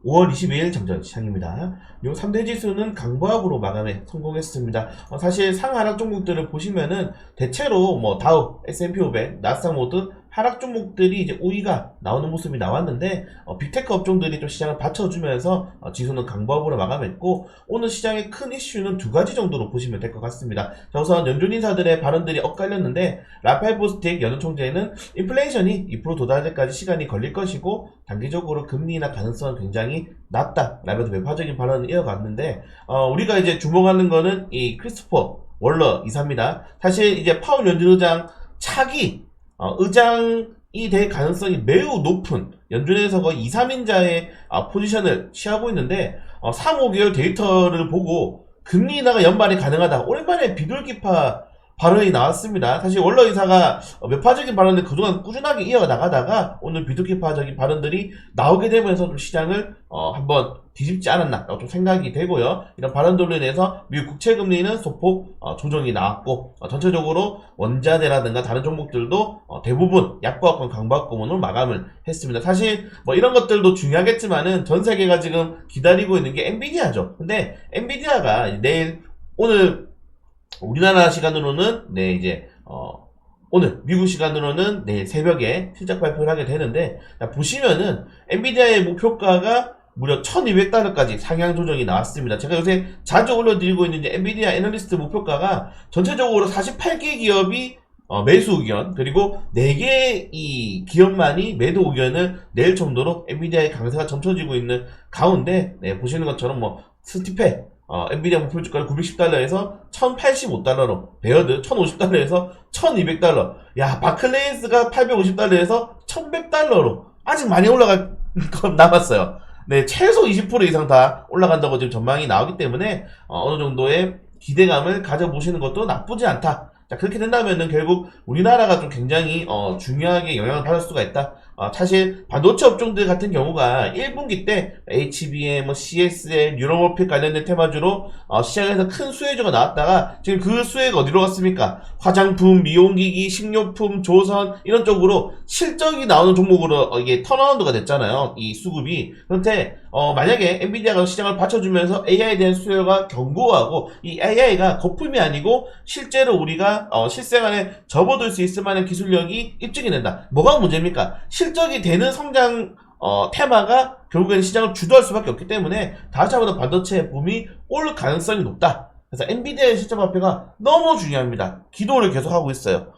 5월 22일 장전 시장입니다. 요 3대 지수는 강보합으로 마감에 성공했습니다. 사실 상하락 종목들을 보시면은 대체로 뭐 다우, S&P 500, 나스닥 모두 하락 종목들이 이제 우위가 나오는 모습이 나왔는데 빅테크 업종들이 좀 시장을 받쳐주면서 지수는 강보합으로 마감했고, 오늘 시장의 큰 이슈는 두 가지 정도로 보시면 될 것 같습니다. 자, 우선 연준 인사들의 발언들이 엇갈렸는데, 라파엘 보스틱 연준 총재는 인플레이션이 2% 도달할 때까지 시간이 걸릴 것이고 단기적으로 금리 인하 가능성은 굉장히 낮다 라면서 매파적인 발언을 이어갔는데, 우리가 이제 주목하는 거는 이 크리스토퍼 월러 이사입니다. 사실 이제 파월 연준 의장 차기 의장이 될 가능성이 매우 높은 연준에서 거의 2, 3인자의 포지션을 취하고 있는데, 3, 5개월 데이터를 보고 금리 인하가 연말에 가능하다. 오랜만에 비둘기파 발언이 나왔습니다. 사실 월러 이사가 매파적인 발언을 그동안 꾸준하게 이어나가다가 오늘 비둘기파적인 발언들이 나오게 되면서 좀 시장을 한번 뒤집지 않았나 좀 생각이 되고요. 이런 발언들로 인해서 미국 국채금리는 소폭 조정이 나왔고, 전체적으로 원자재라든가 다른 종목들도 대부분 약보합권 강보합권으로 마감을 했습니다. 사실 뭐 이런 것들도 중요하겠지만은 전 세계가 지금 기다리고 있는 게 엔비디아죠. 근데 엔비디아가 내일, 오늘 우리나라 시간으로는 이제 오늘 미국 시간으로는 내일 새벽에 실적 발표를 하게 되는데, 보시면은 엔비디아의 목표가가 무려 1200달러까지 상향 조정이 나왔습니다. 제가 요새 자주 올려드리고 있는 이제 엔비디아 애널리스트 목표가가 전체적으로 48개 기업이 매수 의견, 그리고 4개 이 기업만이 매도 의견을 낼 정도로 엔비디아의 강세가 점쳐지고 있는 가운데, 보시는 것처럼 뭐 스티페 엔비디아 목표 주가를 910달러에서 1085달러로, 베어드 1050달러에서 1200달러, 야, 바클레이스가 850달러에서 1100달러로 아직 많이 올라갈 건 남았어요. 최소 20% 이상 다 올라간다고 지금 전망이 나오기 때문에 어느 정도의 기대감을 가져보시는 것도 나쁘지 않다. 자, 그렇게 된다면은 결국 우리나라가 좀 굉장히 중요하게 영향을 받을 수가 있다. 사실 반도체 업종들 같은 경우가 1분기 때 HBM, CSL, 뉴럴모픽 관련된 테마주로 시장에서 큰 수혜주가 나왔다가 지금 그 수혜가 어디로 갔습니까? 화장품, 미용기기, 식료품, 조선 이런 쪽으로 실적이 나오는 종목으로 이게 턴어라운드가 됐잖아요, 이 수급이. 그런데 만약에 엔비디아가 시장을 받쳐주면서 AI에 대한 수요가 견고하고, 이 AI가 거품이 아니고 실제로 우리가 실생활에 접어들 수 있을 만한 기술력이 입증이 된다. 뭐가 문제입니까? 실적이 되는 성장 테마가 결국에는 시장을 주도할 수밖에 없기 때문에 다시 한번 반도체 붐이 올 가능성이 높다. 그래서 엔비디아의 실적 발표가 너무 중요합니다. 기도를 계속하고 있어요.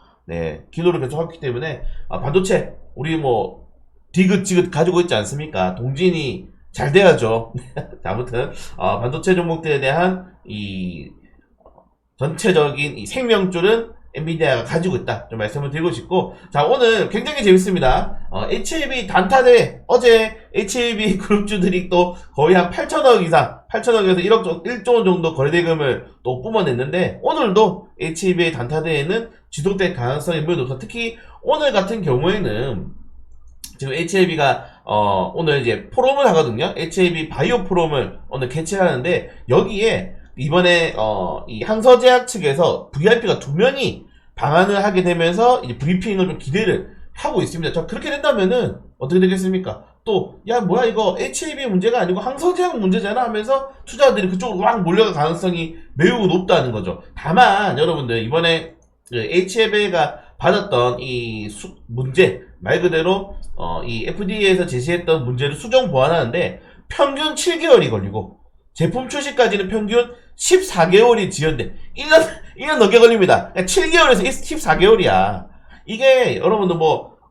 기도를 계속하기 때문에 반도체 우리 뭐 디귿지긋 가지고 있지 않습니까? 동진이 잘 돼야죠. 아무튼 반도체 종목들에 대한 이 전체적인 이 생명줄은 엔비디아가 가지고 있다, 좀 말씀을 드리고 싶고, 자, 오늘 굉장히 재밌습니다. HAB 단타대, 어제 HAB 그룹주들이 또 거의 한 8천억 이상, 8천억에서 1조 원 정도 거래대금을 또 뿜어냈는데, 오늘도 HAB의 단타대에는 지속될 가능성이 매우 높다. 특히 오늘 같은 경우에는 지금 HAB가 오늘 이제 포럼을 하거든요. HAB 바이오 포럼을 오늘 개최하는데, 여기에 이번에 이 항서제약 측에서 VIP가 2명이 방한을 하게 되면서 이제 브리핑을 좀 기대를 하고 있습니다. 자, 그렇게 된다면은 어떻게 되겠습니까? 또 야, 뭐야, 이거 HAB 문제가 아니고 항서제약 문제잖아 하면서 투자자들이 그쪽으로 막 몰려갈 가능성이 매우 높다는 거죠. 다만 여러분들, 이번에 HAB가 받았던 이 문제, 말 그대로 이 FDA에서 제시했던 문제를 수정 보완하는데 평균 7개월이 걸리고, 제품 출시까지는 평균 14개월이 지연돼. 1년 넘게 걸립니다. 7개월에서 14개월이야. 이게 여러분들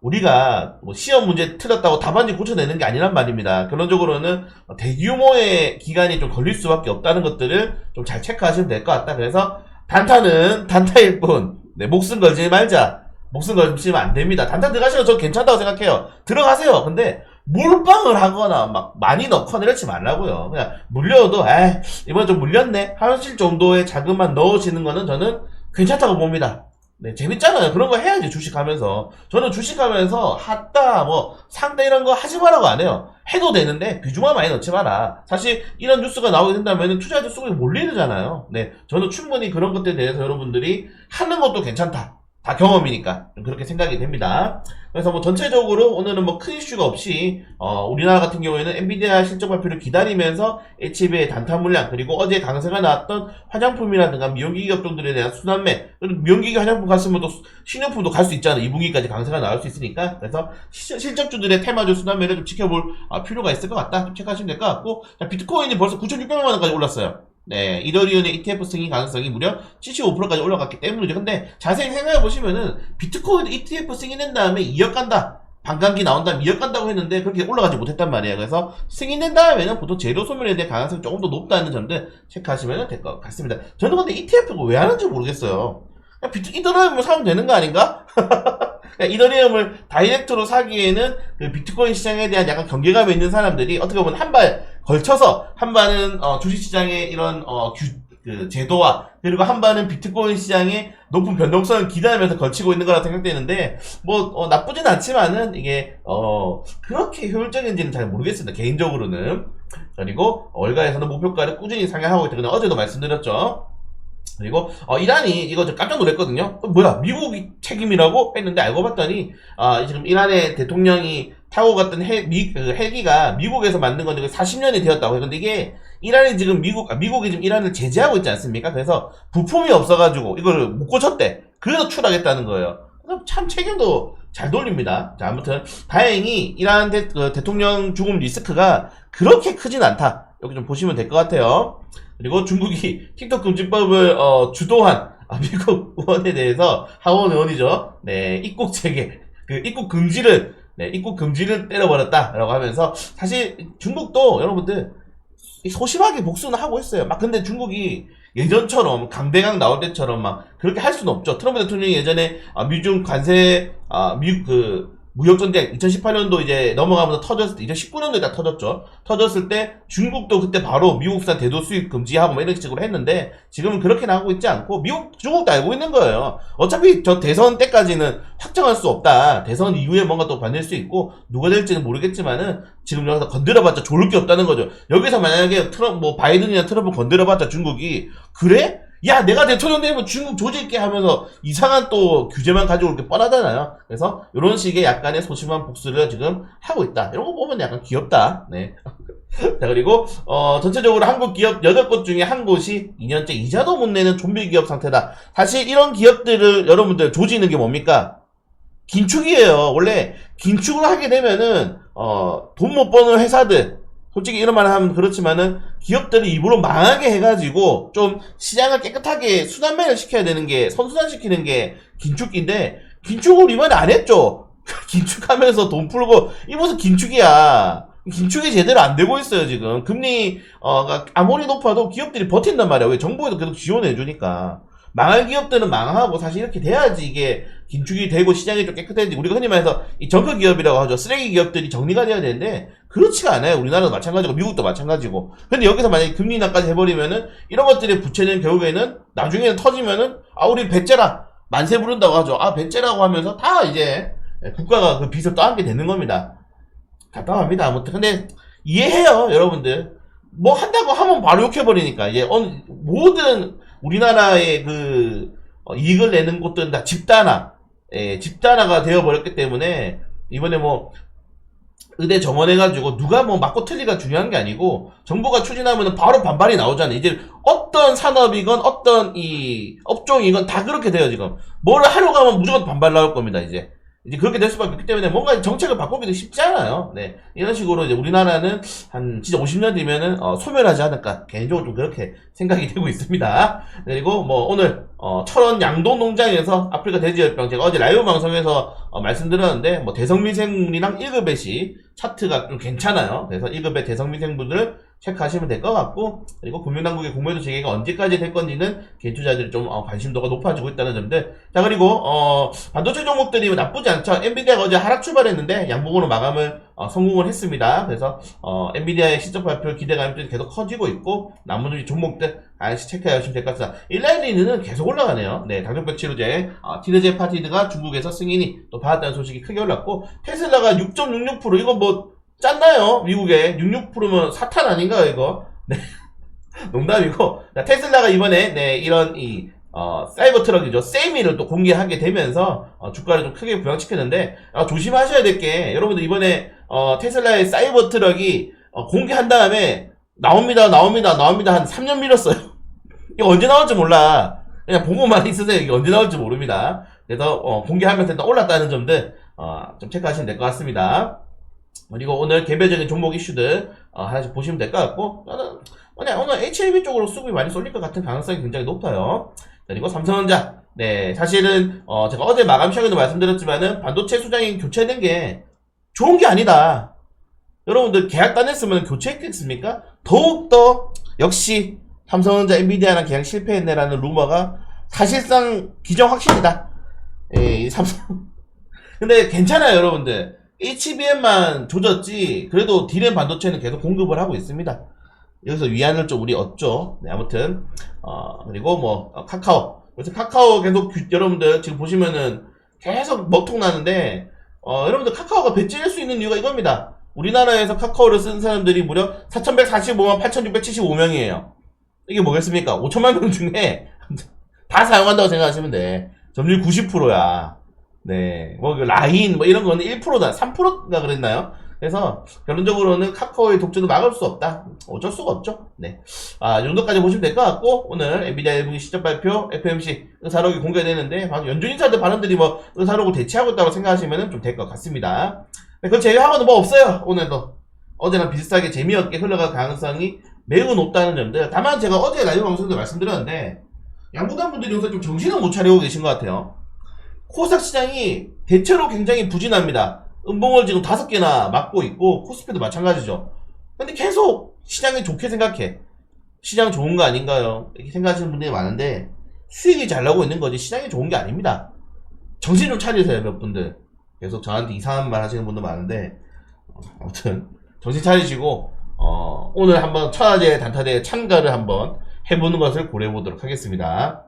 우리가 시험 문제 틀렸다고 답안지 고쳐내는 게 아니란 말입니다. 결론적으로는 대규모의 기간이 좀 걸릴 수밖에 없다는 것들을 좀 잘 체크하시면 될 것 같다. 그래서 단타는 단타일 뿐, 목숨 걸지 말자. 목숨 걸치면 안 됩니다. 단타 들어가시면 저 괜찮다고 생각해요. 들어가세요. 근데 몰빵을 하거나 막 많이 넣거나 이러지 말라고요. 그냥 물려도 이번에 좀 물렸네 하실 정도의 자금만 넣으시는 거는 저는 괜찮다고 봅니다. 재밌잖아요. 그런 거 해야지. 주식하면서, 저는 주식하면서 핫다 상다 이런 거 하지 말라고 안 해요. 해도 되는데 비중만 많이 넣지 마라. 사실 이런 뉴스가 나오게 된다면 투자자들 속에 몰리잖아요. 저는 충분히 그런 것들에 대해서 여러분들이 하는 것도 괜찮다. 다 경험이니까 그렇게 생각이 됩니다. 그래서 뭐 전체적으로 오늘은 뭐 큰 이슈가 없이 우리나라 같은 경우에는 엔비디아 실적 발표를 기다리면서 HB의 단타 물량, 그리고 어제 강세가 나왔던 화장품이라든가 미용기기 업종들에 대한 순환매, 미용기기 화장품 갔으면 또 신용품도 갈 수 있잖아요. 2분기까지 강세가 나올 수 있으니까. 그래서 실적주들의 테마주 순환매를 좀 지켜볼 필요가 있을 것 같다. 좀 체크하시면 될 것 같고, 자, 비트코인이 벌써 9,600만 원까지 올랐어요. 네, 이더리움의 ETF 승인 가능성이 무려 75%까지 올라갔기 때문이죠. 근데 자세히 생각해 보시면은 비트코인 ETF 승인된 다음에 2억 간다, 반감기 나온 다음에 2억 간다고 했는데 그렇게 올라가지 못했단 말이에요. 그래서 승인된 다음에는 보통 재료 소멸에 대한 가능성이 조금 더 높다는 점들 체크하시면 될 것 같습니다. 저는 근데 ETF가 왜 하는지 모르겠어요. 그냥 이더리움을 사면 되는 거 아닌가? 이더리움을 다이렉트로 사기에는 그 비트코인 시장에 대한 약간 경계감이 있는 사람들이 어떻게 보면 한 발 걸쳐서, 한 발은 주식시장의 이런 그 제도와, 그리고 한 발은 비트코인 시장의 높은 변동성을 기대하면서 걸치고 있는 거라 생각되는데, 뭐 나쁘진 않지만은 이게 그렇게 효율적인지는 잘 모르겠습니다, 개인적으로는. 그리고 월가에서는 목표가를 꾸준히 상향하고 있다. 어제도 말씀드렸죠. 그리고 이란이 이거 좀 깜짝 놀랐거든요. 뭐야, 미국이 책임이라고 했는데 알고 봤더니 지금 이란의 대통령이 타고 갔던 헬기가 미국에서 만든 건데 40년이 되었다고 해요. 근데 이게 이란이 지금 미국이 지금 이란을 제재하고 있지 않습니까? 그래서 부품이 없어가지고 이걸 못 고쳤대. 그래서 추락했다는 거예요. 그래서 참 책임도 잘 돌립니다. 자, 아무튼 다행히 이란 대통령 죽음 리스크가 그렇게 크진 않다. 여기 좀 보시면 될 것 같아요. 그리고 중국이 틱톡 금지법을 주도한 미국 의원에 대해서, 하원 의원이죠. 네, 입국 재개, 입국 금지를 때려버렸다라고 하면서, 사실 중국도 여러분들 소심하게 복수는 하고 있어요. 막 근데 중국이 예전처럼 강대강 나올 때처럼 막 그렇게 할 수는 없죠. 트럼프 대통령이 예전에 미중 관세 미국 무역전쟁 2018년도 이제 넘어가면서 터졌을 때, 2019년도에 딱 터졌죠. 터졌을 때 중국도 그때 바로 미국산 대도 수입 금지하고 뭐 이런 식으로 했는데, 지금은 그렇게 나오고 있지 않고 중국도 알고 있는 거예요. 어차피 저 대선 때까지는 확정할 수 없다. 대선 이후에 뭔가 또 받을 수 있고 누가 될지는 모르겠지만은 지금 여기서 건드려봤자 좋을 게 없다는 거죠. 여기서 만약에 바이든이나 트럼프 건드려봤자 중국이 그래? 야, 내가 대통령 되면 중국 조질게 하면서 이상한 또 규제만 가져올 게 뻔하잖아요. 그래서 이런 식의 약간의 소심한 복수를 지금 하고 있다. 이런 거 보면 약간 귀엽다. 네. 자, 그리고 전체적으로 한국 기업 8곳 중에 한 곳이 2년째 이자도 못 내는 좀비 기업 상태다. 사실 이런 기업들을 여러분들 조지는 게 뭡니까? 긴축이에요. 원래 긴축을 하게 되면은 돈 못 버는 회사들, 솔직히 이런 말을 하면 그렇지만은 기업들이 입으로 망하게 해가지고 좀 시장을 깨끗하게 순환매를 시켜야 되는 게, 선순환시키는 게 긴축인데, 긴축을 이번에 안 했죠. 긴축하면서 돈 풀고, 이 무슨 긴축이야. 긴축이 제대로 안 되고 있어요, 지금. 금리가 아무리 높아도 기업들이 버틴단 말이야. 왜? 정부에도 계속 지원해주니까. 망할 기업들은 망하고, 사실 이렇게 돼야지 이게 긴축이 되고 시장이 좀 깨끗해지고, 우리가 흔히 말해서 이 정크 기업이라고 하죠. 쓰레기 기업들이 정리가 돼야 되는데 그렇지가 않아요. 우리나라도 마찬가지고 미국도 마찬가지고. 근데 여기서 만약에 금리 인하까지 해버리면은 이런 것들의 부채는 결국에는 나중에는 터지면은 우리 배째라, 만세 부른다고 하죠. 배째라고 하면서 다 이제 국가가 그 빚을 떠안게 되는 겁니다. 답답합니다. 아무튼 근데 이해해요, 여러분들. 뭐 한다고 하면 바로 욕해버리니까. 이제 모든 우리나라의 이익을 내는 곳들은 다 집단화가 되어버렸기 때문에, 이번에 의대 정원해가지고 누가 맞고 틀리가 중요한 게 아니고, 정부가 추진하면 바로 반발이 나오잖아요. 이제 어떤 산업이건 어떤 이 업종이건 다 그렇게 돼요, 지금. 뭐를 하러 가면 무조건 반발 나올 겁니다, 이제 그렇게 될 수밖에 없기 때문에 뭔가 정책을 바꾸기도 쉽지 않아요. 네. 이런 식으로 이제 우리나라는 진짜 50년 뒤면은 소멸하지 않을까, 개인적으로 좀 그렇게 생각이 되고 있습니다. 그리고 오늘 철원 양돈 농장에서 아프리카 돼지열병, 제가 어제 라이브 방송에서 말씀드렸는데, 대성미생물이랑 1급의 차트가 좀 괜찮아요. 그래서 1급의 대성미생물들을 체크하시면 될 것 같고, 그리고 금융당국의 공매도 재개가 언제까지 될 건지는 개인투자들이 좀 관심도가 높아지고 있다는 점들. 자, 그리고 반도체 종목들이 나쁘지 않죠. 엔비디아가 어제 하락 출발했는데 양봉으로 마감을 성공을 했습니다. 그래서 엔비디아의 실적 발표 기대감이 계속 커지고 있고, 나머지 종목들 아저씨 체크해 주시면 될 것 같습니다. 일라이리는 계속 올라가네요. 네, 당뇨병 치료제 티르제 파티드가 중국에서 승인이 또 받았다는 소식이 크게 올랐고, 테슬라가 6.66%, 이거 짰나요? 미국에 66%면 사탄 아닌가요, 이거? 네. 농담이고. 자, 테슬라가 이번에 이런 사이버 트럭이죠. 세미를 또 공개하게 되면서 주가를 좀 크게 부양시켰는데 조심하셔야 될 게 여러분들 이번에 테슬라의 사이버 트럭이 공개한 다음에 나옵니다 한 3년 미뤘어요. 이거 언제 나올지 몰라. 그냥 보고만 있으세요. 이게 언제 나올지 모릅니다. 그래서 공개하면서 일단 올랐다는 점들 좀 체크하시면 될 것 같습니다. 그리고 오늘 개별적인 종목 이슈들 하나씩 보시면 될 것 같고 오늘 HLB 쪽으로 수급이 많이 쏠릴 것 같은 가능성이 굉장히 높아요. 그리고 삼성전자 사실은 제가 어제 마감 시간에도 말씀드렸지만은 반도체 수장이 교체된 게 좋은 게 아니다. 여러분들 계약 따냈으면 교체했겠습니까? 더욱더 역시 삼성전자 엔비디아랑 계약 실패했네라는 루머가 사실상 기정확신이다. 삼성 근데 괜찮아요 여러분들. HBM만 조졌지 그래도 D램 반도체는 계속 공급을 하고 있습니다. 여기서 위안을 좀 우리 얻죠. 네, 아무튼 그리고 카카오. 그래서 카카오 계속 여러분들 지금 보시면은 계속 먹통 나는데 여러분들 카카오가 배째일 수 있는 이유가 이겁니다. 우리나라에서 카카오를 쓴 사람들이 무려 4,145만 8,675명이에요. 이게 뭐겠습니까? 5천만 명 중에 다 사용한다고 생각하시면 돼. 점유율 90%야. 네, 라인 이런 거는 1%다, 3%가 그랬나요? 그래서 결론적으로는 카카오의 독주도 막을 수 없다. 어쩔 수가 없죠. 네, 이 정도까지 보시면 될 것 같고 오늘 엔비디아 1분기 실적 발표, FMC 의사록이 공개되는데 연준 인사들 발언들이 의사록을 대체하고 있다고 생각하시면 좀 될 것 같습니다. 네, 그걸 제외하고는 없어요. 오늘도 어제랑 비슷하게 재미없게 흘러갈 가능성이 매우 높다는 점들. 다만 제가 어제 라이브 방송에도 말씀드렸는데 양부단 분들이 요새 좀 정신을 못 차리고 계신 것 같아요. 코스닥 시장이 대체로 굉장히 부진합니다. 음봉을 지금 5개나 맞고 있고 코스피도 마찬가지죠. 근데 계속 시장이 좋게 생각해. 시장 좋은 거 아닌가요? 이렇게 생각하시는 분들이 많은데 수익이 잘 나오고 있는 거지 시장이 좋은 게 아닙니다. 정신 좀 차리세요 몇 분들. 계속 저한테 이상한 말 하시는 분들 많은데 아무튼 정신 차리시고 오늘 한번 천하제 단타대에 참가를 한번 해보는 것을 고려해 보도록 하겠습니다.